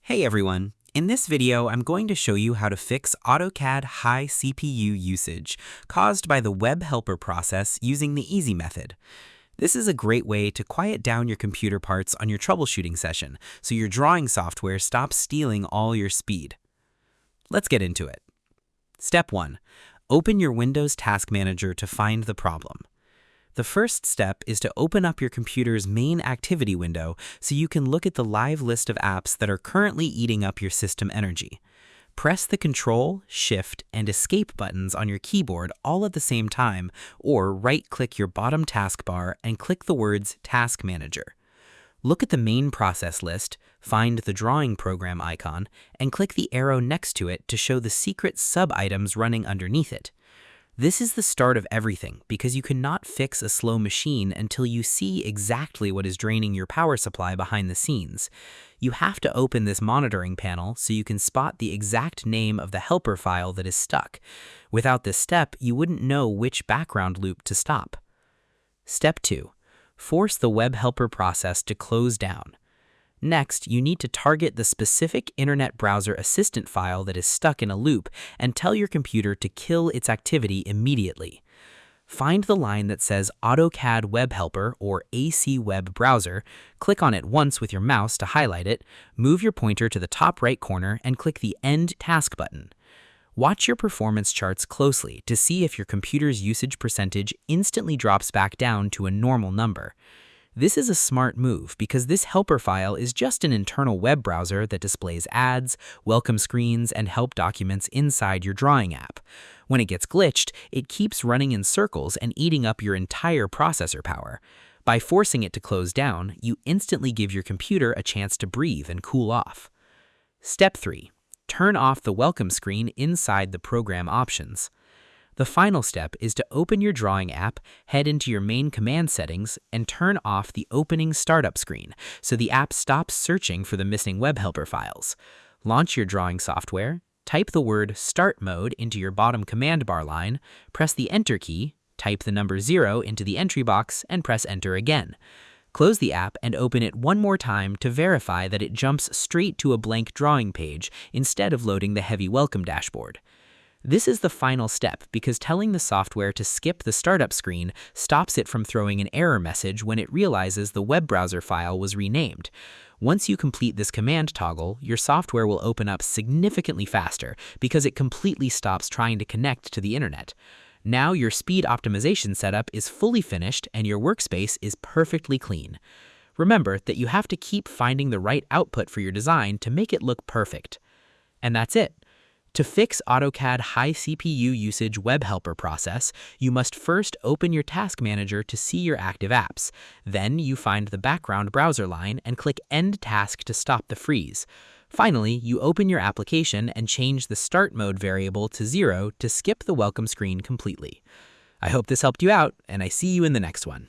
Hey everyone! In this video, I'm going to show you how to fix AutoCAD high CPU usage caused by the WebHelper process using the easy method. This is a great way to quiet down your computer parts on your troubleshooting session so your drawing software stops stealing all your speed. Let's get into it. Step 1. Open your Windows Task Manager to find the problem. The first step is to open up your computer's main activity window so you can look at the live list of apps that are currently eating up your system energy. Press the Control, Shift, and Escape buttons on your keyboard all at the same time, or right-click your bottom taskbar and click the words Task Manager. Look at the main process list, find the drawing program icon, and click the arrow next to it to show the secret sub-items running underneath it. This is the start of everything because you cannot fix a slow machine until you see exactly what is draining your power supply behind the scenes. You have to open this monitoring panel so you can spot the exact name of the helper file that is stuck. Without this step, you wouldn't know which background loop to stop. Step 2. Force the WebHelper process to close down. Next, you need to target the specific Internet Browser Assistant file that is stuck in a loop and tell your computer to kill its activity immediately. Find the line that says AutoCAD WebHelper or AC Web Browser, click on it once with your mouse to highlight it, move your pointer to the top right corner and click the End Task button. Watch your performance charts closely to see if your computer's usage percentage instantly drops back down to a normal number. This is a smart move because this helper file is just an internal web browser that displays ads, welcome screens, and help documents inside your drawing app. When it gets glitched, it keeps running in circles and eating up your entire processor power. By forcing it to close down, you instantly give your computer a chance to breathe and cool off. Step 3. Turn off the welcome screen inside the program options. The final step is to open your drawing app, head into your main command settings, and turn off the opening startup screen so the app stops searching for the missing WebHelper files. Launch your drawing software, type the word Start Mode into your bottom command bar line, press the Enter key, type the number 0 into the entry box, and press Enter again. Close the app and open it one more time to verify that it jumps straight to a blank drawing page instead of loading the heavy welcome dashboard. This is the final step because telling the software to skip the startup screen stops it from throwing an error message when it realizes the web browser file was renamed. Once you complete this command toggle, your software will open up significantly faster because it completely stops trying to connect to the internet. Now your speed optimization setup is fully finished and your workspace is perfectly clean. Remember that you have to keep finding the right output for your design to make it look perfect. And that's it. To fix AutoCAD high CPU usage WebHelper process, you must first open your Task Manager to see your active apps. Then you find the background browser line and click End Task to stop the freeze. Finally, you open your application and change the Start Mode variable to 0 to skip the welcome screen completely. I hope this helped you out, and I see you in the next one.